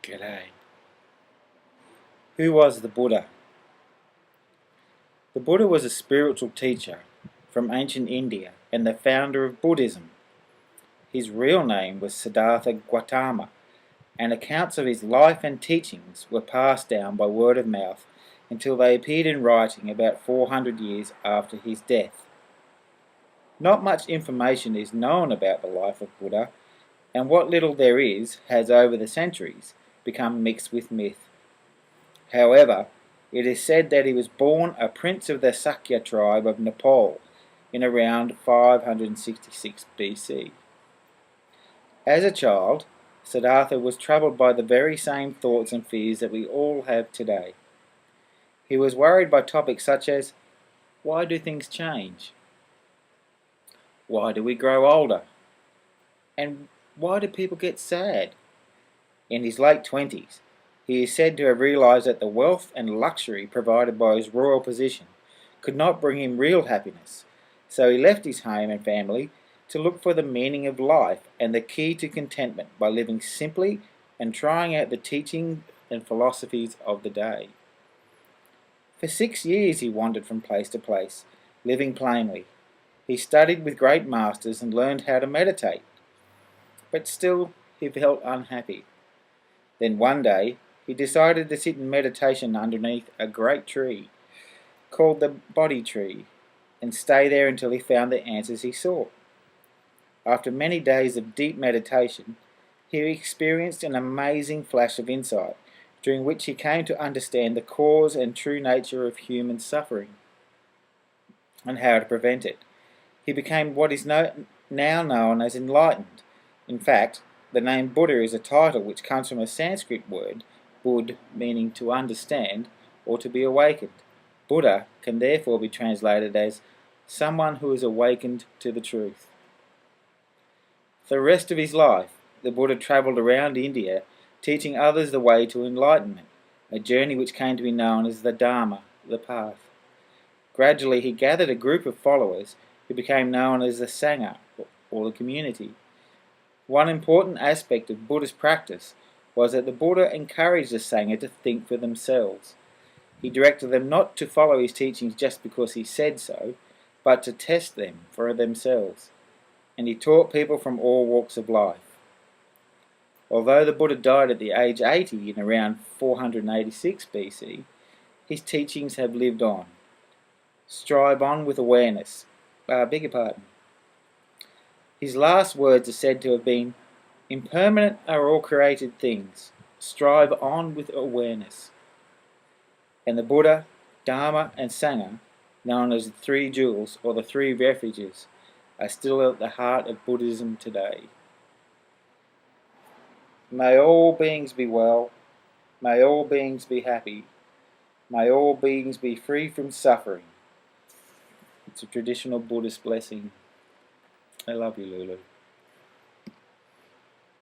G'day. Who was the Buddha? The Buddha was a spiritual teacher from ancient India and the founder of Buddhism. His real name was Siddhartha Gautama, and accounts of his life and teachings were passed down by word of mouth until they appeared in writing about 400 years after his death. Not much information is known about the life of Buddha, and what little there is has over the centuries become mixed with myth. However, it is said that he was born a prince of the Sakya tribe of Nepal in around 566 BC. As a child, Siddhartha was troubled by the very same thoughts and fears that we all have today. He was worried by topics such as, why do things change? Why do we grow older? And why do people get sad? In his late 20s, he is said to have realised that the wealth and luxury provided by his royal position could not bring him real happiness, so he left his home and family to look for the meaning of life and the key to contentment by living simply and trying out the teachings and philosophies of the day. For 6 years he wandered from place to place, living plainly. He studied with great masters and learned how to meditate, but still he felt unhappy. Then one day he decided to sit in meditation underneath a great tree called the Bodhi tree and stay there until he found the answers he sought. After many days of deep meditation, he experienced an amazing flash of insight, during which he came to understand the cause and true nature of human suffering and how to prevent it. He became what is now known as enlightened. In fact, the name Buddha is a title which comes from a Sanskrit word, Bud, meaning to understand or to be awakened. Buddha can therefore be translated as someone who is awakened to the truth. For the rest of his life, the Buddha travelled around India, teaching others the way to enlightenment, a journey which came to be known as the Dharma, the path. Gradually he gathered a group of followers who became known as the Sangha, or the community. One important aspect of Buddhist practice was that the Buddha encouraged the Sangha to think for themselves. He directed them not to follow his teachings just because he said so, but to test them for themselves. And he taught people from all walks of life. Although the Buddha died at the age 80 in around 486 BC, his teachings have lived on. Strive on with awareness. His last words are said to have been, "Impermanent are all created things. Strive on with awareness." And the Buddha, Dharma and Sangha, known as the three jewels or the three refuges, are still at the heart of Buddhism today. May all beings be well. May all beings be happy. May all beings be free from suffering. It's a traditional Buddhist blessing. I love you, LouLou.